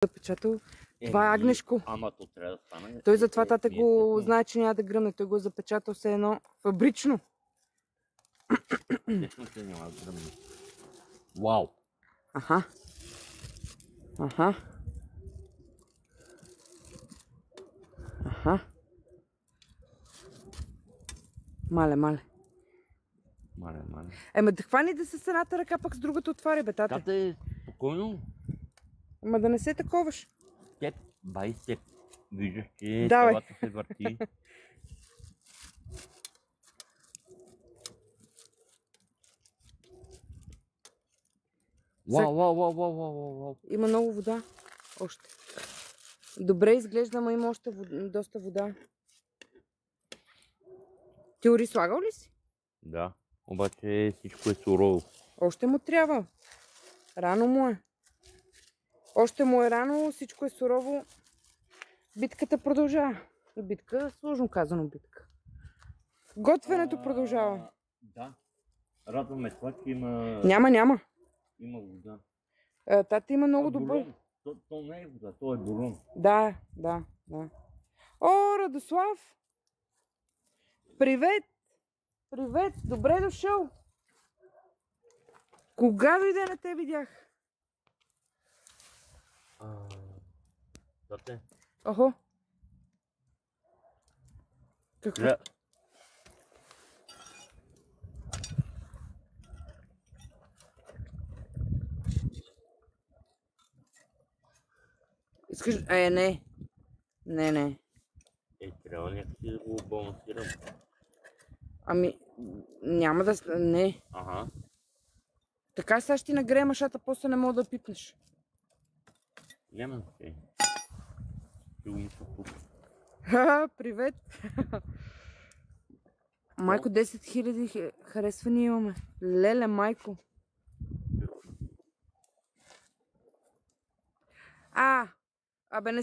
запечатал. Това е агнешко. Ама то трябва да стане. Той затова тате го знае, че няма да гръмне. Той го е запечатал все едно фабрично. Естествено, няма да гръмне. Вау! Аха. Аха. Аха. Мале. Мале. Ема да хвани да се с едната ръка, пък с другата отваря, бе, тате. Тате, спокойно. Ама да не се таковаш. Степ, бай степ. Виждаш, че Давай. тавата се върти. Вау. Има много вода. Още. Добре изглежда, ама има още доста вода. Ти ори слагал ли си? Да, обаче всичко е сурово. Още му трябва. Рано му е. Още му е рано, всичко е сурово. Битката продължава. Битка, сложно казано битка. Готвенето продължава. Да. Радваме това, че има... Няма. Има вода. Тата има много добър. То не е вода, то е бурон. Да. О, Радослав! Привет! Добре дошъл! Кога дойде на те видях? Тате. Охо! Какво? Искаш... Не. Трябва някакси да го балансирам. Ами, няма да... Не. Ага. Така сега ще ти нагрея машата, после не мога да пипнеш. Няма да се. Ще го мисля тук. Привет! Майко, 10 000 харесвания имаме. Леле, майко. Абе, не,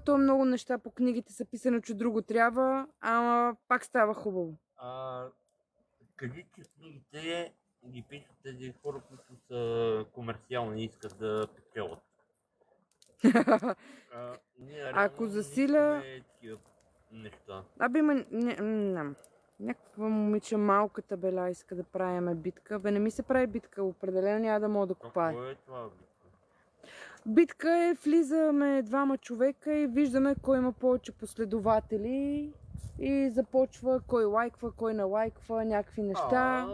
то много неща по книгите са писано, че друго трябва, ама пак става хубаво. Кажи, че книгите ги пишат тези хора, които са комерциални и искат да печелят. Ако засиля... Неща. Абе, има... Някаква момиче малката бела иска да правиме битка. Бе, не ми се прави битка, определено няма да мога да копае. Какво е това битка? Битка е, влизаме двама човека и виждаме кой има повече последователи и започва кой лайква, кой не лайква, някакви неща.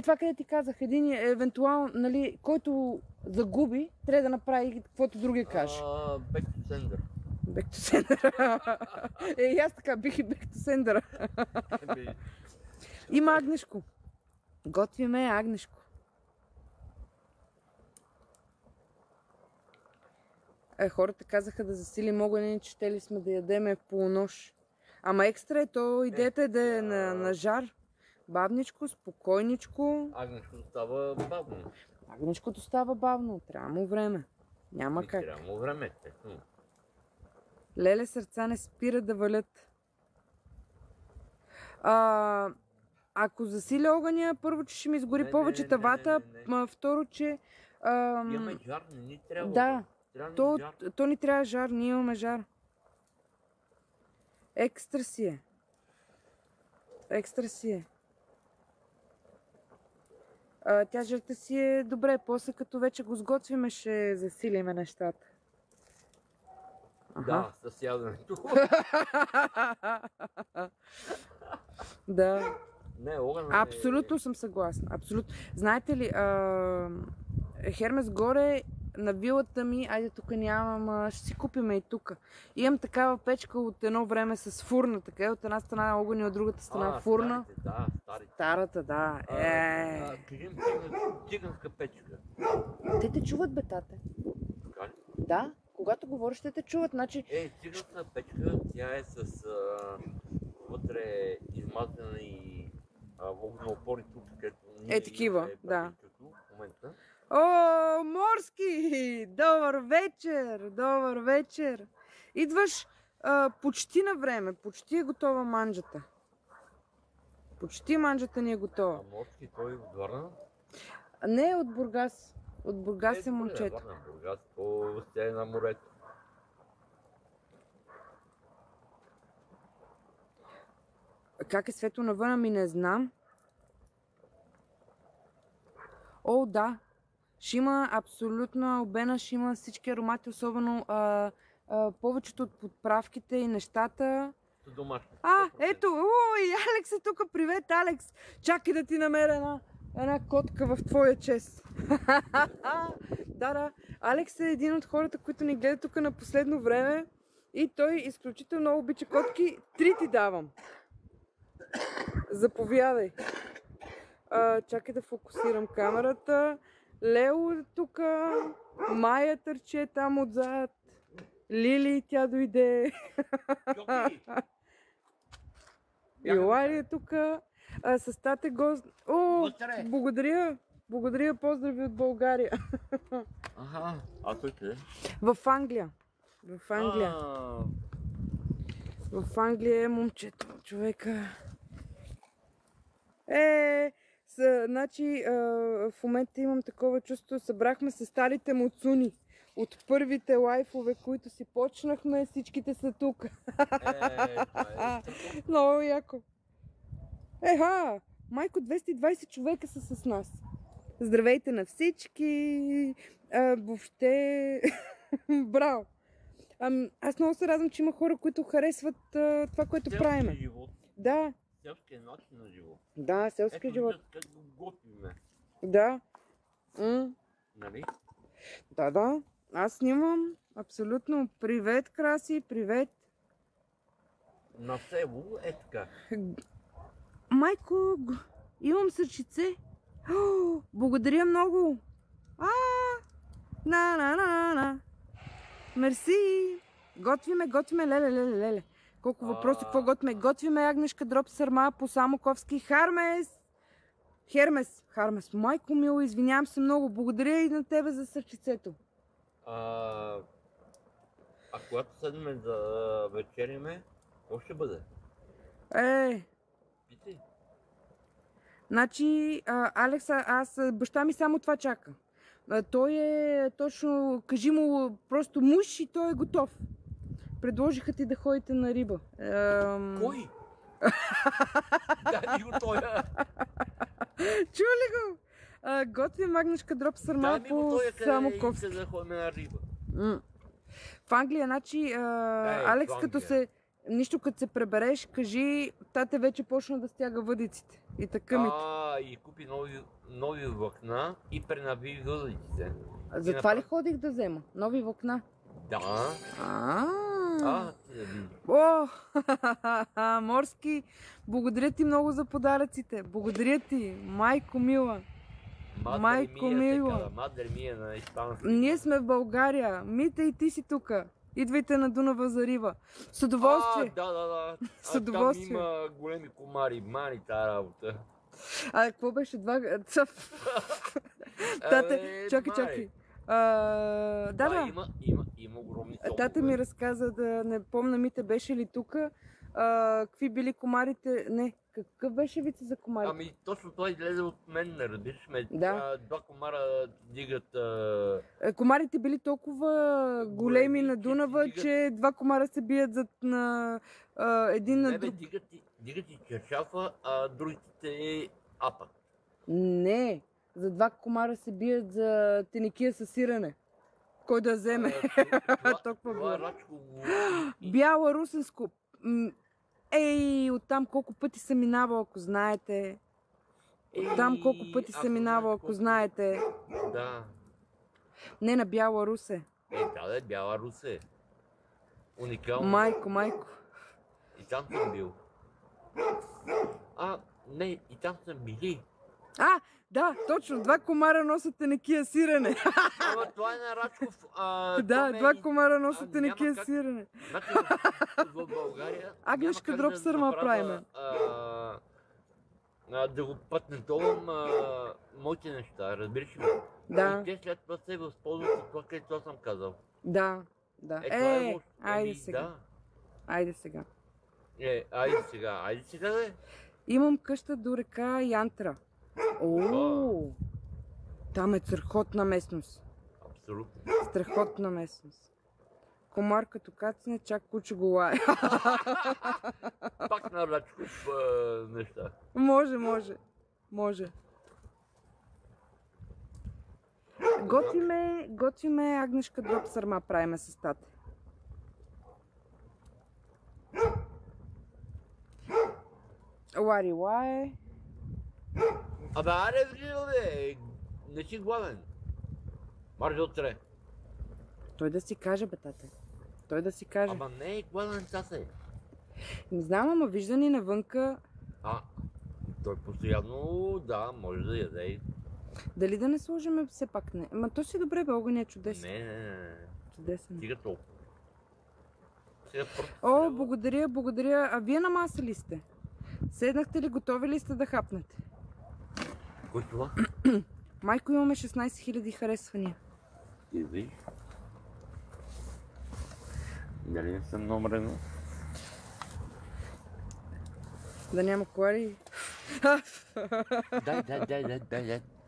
Това къде ти казах, един евентуално, нали, който загуби, трябва да направи каквото другия каже. Back to sender. Back to sender. И аз така бих и back to sender. Има агнешко. Готвиме агнешко. Хората казаха да засилим огъня, че те ли сме да ядеме в полунощ. Ама екстра е то, идеята е да е на жар. Бавничко, спокойничко. Агнешкото става бавно. Агнешкото става бавно, трябва му време. Няма как. Трябва му време, естествено. Леле, сърца не спира да валят. Ако засиля огъня, първо, че ще ми изгори повече тавата, второ, че... Имаме жар, не ни трябва. Да, то ни трябва жар, ние имаме жар. Екстра си е. Тя жърта си е добре, после като вече го сготвиме, ще засилиме нещата. Да, с яденето. Да. Не, огън е... Абсолютно съм съгласна. Абсолютно. Знаете ли, Хермес горе на вилата ми, айде тук нямам, ще си купиме и тук. Имам такава печка от едно време с фурна, така от една страна огън и от другата страна фурна. Старите. Старата, да. Кажи ми циганска печка. Те те чуват, бе, тате. Така ли? Да, когато говориш, те чуват, значи... Циганска печка, тя е с вътре измазана и огнеопори тук, където ние такива, да. В момента. О, Морски! Добър вечер! Идваш почти на време, почти е готова манджата. Почти манджата ни е готова. А Морски той от Варна? Не, от Бургас. От Бургас е момчето. На Бургас, по сте на морето. Как е светло навън, ами не знам. О, да. Ще има абсолютно албена, ще има всички аромати, особено повечето от подправките и нещата. Домашно. Ето, ой, Алекс е тук. Привет, Алекс. Чакай да ти намеря една котка в твоя чест. Да. Алекс е един от хората, които ни гледат тук на последно време. И той изключително много обича котки. 3 ти давам. Заповядай. Чакай да фокусирам камерата. Лео е тук. Майя търче там отзад. Лили, тя дойде. Илари е тук. С тате гост. О, благодаря. Благодаря, поздрави от България. Аха, а той къде? В Англия. В Англия. В Англия е момчето, човека. Значи в момента имам такова чувство. Събрахме се старите муцуни. От първите лайфове, които си почнахме, всичките са тук. Много яко. Майко, 220 човека са с нас. Здравейте на всички. Въобще, браво. Аз много се радвам, че има хора, които харесват това, което правим. Да. Селския начин на живот. Да, селския живот. Ето как го готвиме. Да. Нали? Да. Аз снимам. Абсолютно. Привет, Краси, привет. На село е така. Майко, имам сърчице. Благодаря много. На. Мерси. Готвиме, леле. Колко въпроси, какво готвиме? Готвиме ягнешка дроп сърма по Самоковски. Хармес. Майко мило, извинявам се много. Благодаря и на тебе за сърчицето. Когато седнем да вечериме, какво ще бъде? Питай. Значи, Алекса, баща ми само това чака. Той е точно, кажи му просто муж и той е готов. Предложиха ти да ходите на риба. Кой? Дай го тоя. Чули го? Готви магнешка дроп сърма по Самоковски. Да ходим на риба. В Англия, значи, Алекс, нищо като се пребереш, кажи, тате вече почна да стяга въдиците и такъмите. И купи нови влакна и пренаби въдиците. Затова ли ходих да взема? Нови влакна? Да. Морски, благодаря ти много за подаръците. Благодаря ти, майко мила. Майко мила. Мадър мия на испански. Ние сме в България. Мита и ти си тука. Идвайте на Дунава за риба. С удоволствие. Да. С удоволствие. Там има големи комари. Мани тази работа. Какво беше това? Тате, чакай. Има огромни топове. Тата ми разказа, да не помня, Мите беше ли тука, какви били комарите. Не, какъв беше вица за комарите? Точно той излезе от мен, не разбираш ме. Да. Два комара дигат... Комарите били толкова големи на Дунава, че два комара се бият на един на друг. Дигат и чершафа, а другите те апат. Не, за два комара се бият за теникия със сирене. Кой да вземе? Това е рачко. Бяла русенско. Оттам колко пъти съм минавал, ако знаете. Оттам колко пъти съм минавал, ако знаете. Да. Не, на Бяла Русе. Да, Бяла Русе. Уникално. Майко. И там съм бил. Не, и там съм били. Да, точно. Два комара носят тенекия сирене. Ама това е на Рачков. Да, два комара носят тенекия сирене. Значи в България агнешка дроп сърма правиме. Да го патентовам моите неща, разбираш ли? Да. И те след това се възползват от това, където съм казал. Да. Айде сега. Айде сега, да. Имам къща до река Янтра. Там е страхотна местност. Абсолютно. Страхотна местност. Комар като кацне, чак куче го лае. Пак на Рачков неща. Може. Готвиме агнешка дроб сърма правиме с тате. Лари лае. Абе, аре, бе, не си гладен. Марш утре. Той да си каже, бе, тате. Той да си каже. Ама не е гладен тате. Не знам, ама вижда ни навънка. Той постоянно, да, може да яде. Дали да не сложим все пак не? Ма то си добре, бе, огън е чудесен. Не. Чудесен. Стига толкова. Сега О, благодаря. А вие на маса ли сте? Седнахте ли, готови ли сте да хапнете? Кой това? Майко, имаме 16 000 харесвания. И виж. Дали не съм номер 1? Да няма колари.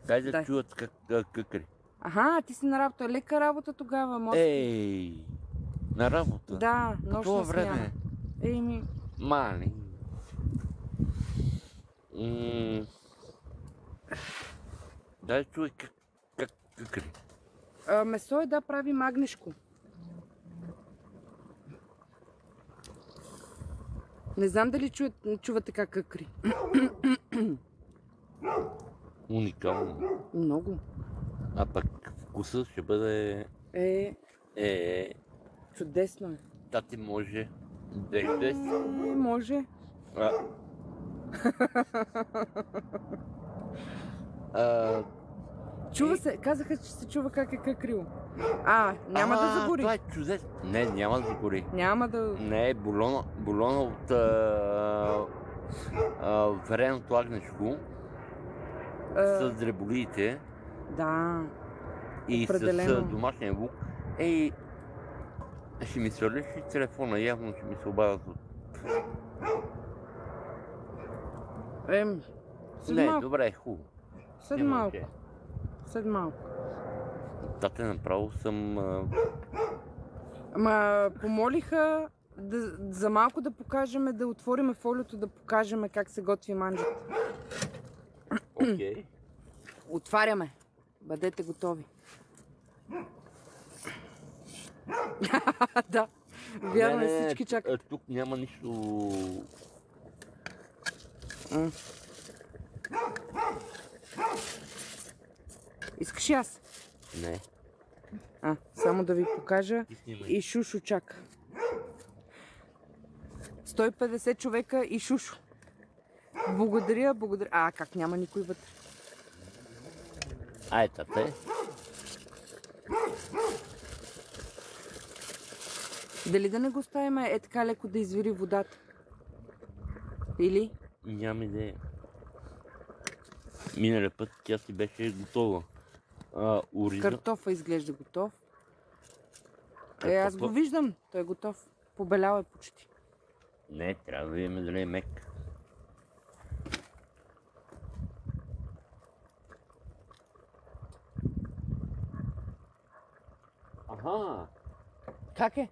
Дай да чуят къкри. Аха, ти си на работа. Лека работа тогава, може. Ей, на работа? Да, нощна това време? Еми. Мали. Дай чуй къкри. Месо е да прави магнешко. Не знам дали чувате как къкри. Уникално. Много. А пък вкусът ще бъде... Чудесно е. Тати може. Дежде. Може. Чува се, казаха, че се чува как е къкрило. Няма да загори. Това е чудесно. Не, няма да загори. Няма да... Не, булона от вареното агнешко с дреболиите. Да. И определено. с домашния лук. Ще ми свалиш ли телефона? Явно ще ми се обадят от... Не, добре, хубаво. След малко. Тате, направо съм... Ама помолиха за малко да покажем, да отворим фолиото, да покажем как се готви манджата. Окей. Отваряме. Бъдете готови. Да. Вярно е, всички чакат. Тук няма нищо... Искаш и аз? Не. Само да ви покажа. И Шушо чака. 150 човека и Шушо. Благодаря. Как няма никой вътре? Тате. Дали да не го оставим така леко да извири водата? Или? Нямам идея. Миналия път тя си беше готова. Картофа изглежда готов. Аз го виждам. Той е готов. Побелял е почти. Не, трябва да видим дали е мек. Аха! Как е?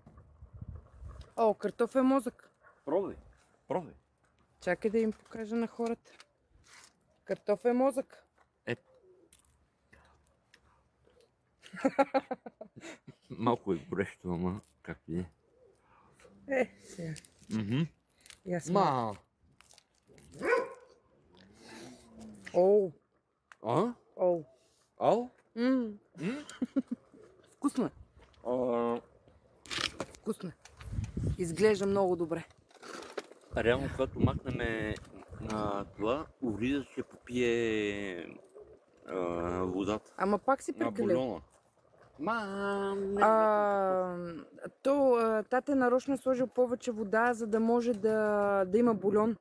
Картоф е мозък. Пробвай. Чакай да им покажа на хората. Картоф е мозък. Малко е горещо, ама как ти е? Сега. Ма! Вкусно е. Вкусно е. Изглежда много добре. Реално, когато махнем на това, Ориза ще попие водата. Ама пак си прекалил. Тате нарочно е сложил повече вода, за да може да има бульон.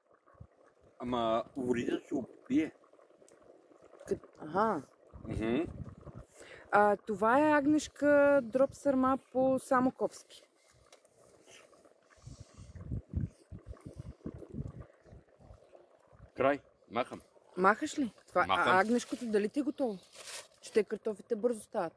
Ама Ориза ще го попие. Това е агнешка дроб сърма по Самоковски. Край, махам. Махаш ли? Това агнешкото дали ти е готово? че те картофите бързо стават.